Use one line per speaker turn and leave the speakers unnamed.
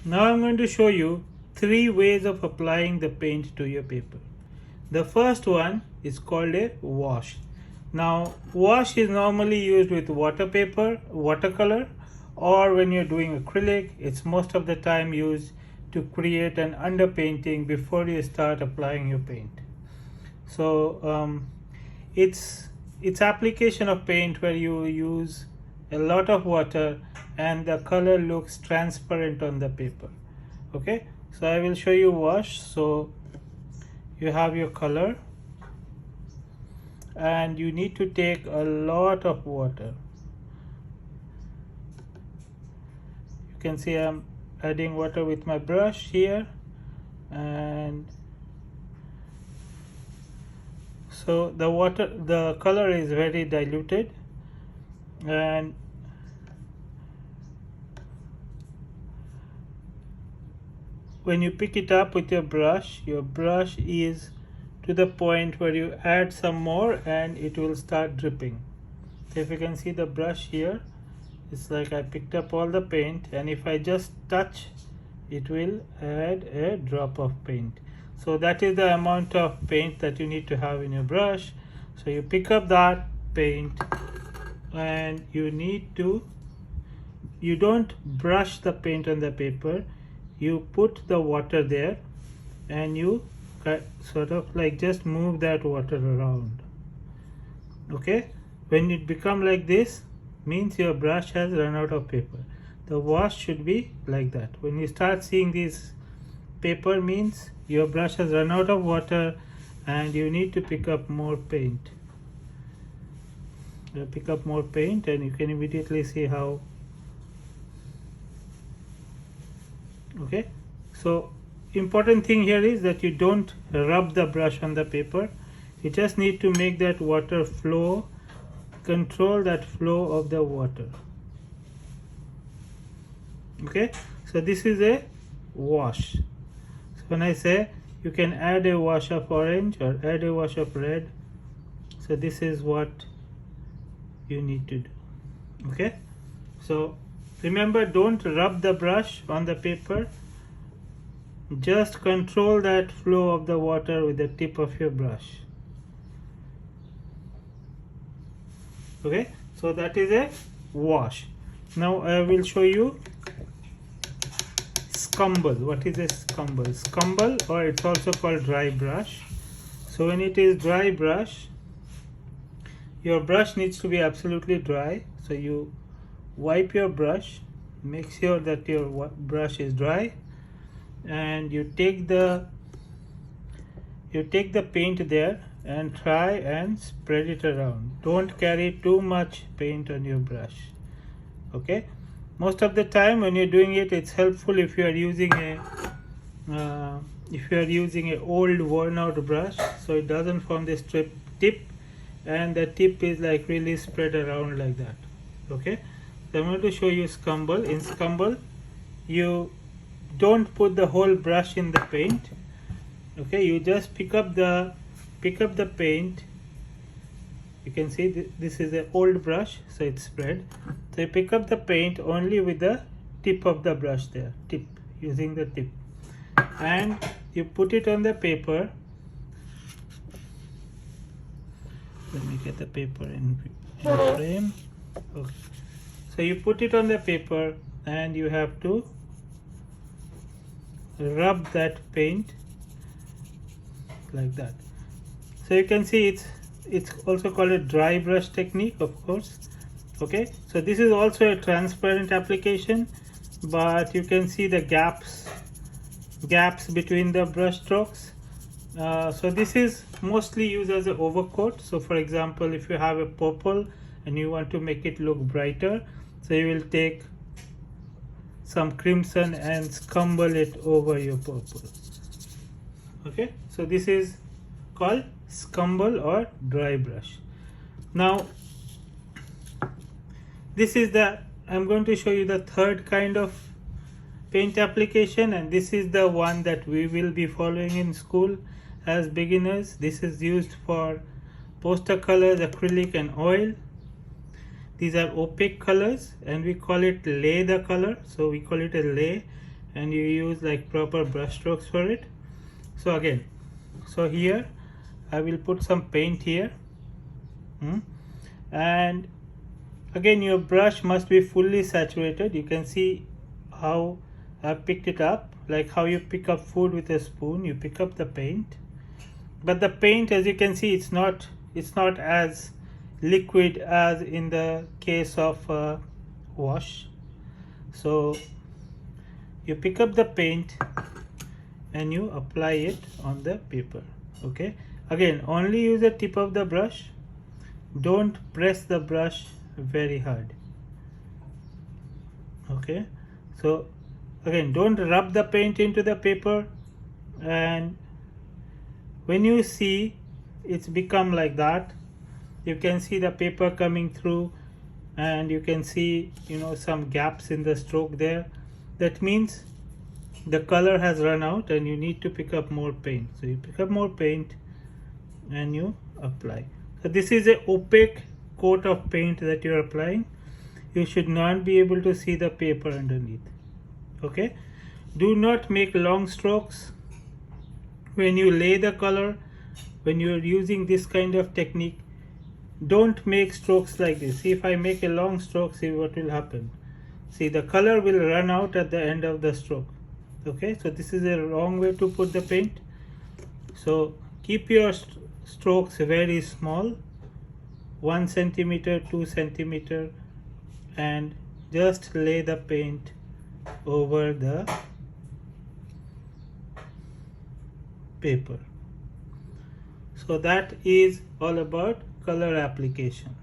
Now I'm going to show you 3 ways of applying the paint to your paper. The first one is called a wash. Now wash is normally used with watercolor, or when you're doing acrylic, it's most of the time used to create an underpainting before you start applying your paint. So it's application of paint where you use a lot of water and the color looks transparent on the paper. Okay, so I will show you wash. So you have your color and you need to take a lot of water. You can see I'm adding water with my brush here, and so the color is very diluted, and when you pick it up with your brush is to the point where you add some more and it will start dripping. So if you can see the brush here, it's like I picked up all the paint, and if I just touch, it will add a drop of paint. So that is the amount of paint that you need to have in your brush. So you pick up that paint and you don't brush the paint on the paper, you put the water there and you sort of like just move that water around. Okay, when it become like this, means your brush has run out of paper. The wash should be like that. When you start seeing this paper, means your brush has run out of water and you need to pick up more paint. You pick up more paint and you can immediately see how. Okay, so important thing here is that you don't rub the brush on the paper. You just need to make that water flow, control that flow of the water. Okay, so this is a wash. So when I say you can add a wash of orange or add a wash of red, so this is what you need to do. Okay, so remember, don't rub the brush on the paper, just control that flow of the water with the tip of your brush. Okay, so that is a wash. Now I will show you scumble. What is a scumble? Scumble, or it's also called dry brush. So when it is dry brush, your brush needs to be absolutely dry. So you wipe your brush, make sure that your brush is dry, and you take the paint there and try and spread it around. Don't carry too much paint on your brush. Okay, most of the time when you're doing it, it's helpful if you are using a old worn out brush, so it doesn't form this tip and the tip is like really spread around like that. Okay, so I'm going to show you scumble. In scumble, you don't put the whole brush in the paint. Okay, you just pick up the paint. You can see this is an old brush, so it's spread. So you pick up the paint only with the tip of the brush there, using the tip, and you put it on the paper. Let me get the paper in frame. Okay, so you put it on the paper and you have to rub that paint like that. So you can see it's also called a dry brush technique, of course. Okay, so this is also a transparent application, but you can see the gaps between the brush strokes. So this is mostly used as an overcoat. So for example, if you have a purple and you want to make it look brighter, so you will take some crimson and scumble it over your purple. Okay, so this is called scumble or dry brush. Now I'm going to show you the third kind of paint application, and this is the one that we will be following in school as beginners. This is used for poster colors, acrylic and oil. These are opaque colors and we call it lay the color, so we call it a lay. and you use like proper brush strokes for it. So again, so here I will put some paint here, and again your brush must be fully saturated. You can see how I picked it up, like how you pick up food with a spoon. You pick up the paint, but the paint, as you can see, it's not as liquid as in the case of wash. So you pick up the paint and you apply it on the paper. Okay, again, only use the tip of the brush. Don't press the brush very hard. Okay, so again, don't rub the paint into the paper, and when you see it's become like that, you can see the paper coming through, and you can see, you know, some gaps in the stroke there. That means the color has run out and you need to pick up more paint. So you pick up more paint and you apply. So this is an opaque coat of paint that you're applying. You should not be able to see the paper underneath. Okay, do not make long strokes when you lay the color. When you're using this kind of technique, don't make strokes like this. See, if I make a long stroke, see what will happen. See, the color will run out at the end of the stroke. Okay, so this is a wrong way to put the paint. So keep your strokes very small, 1 centimeter, 2 centimeter, and just lay the paint over the paper. So that is all about color application.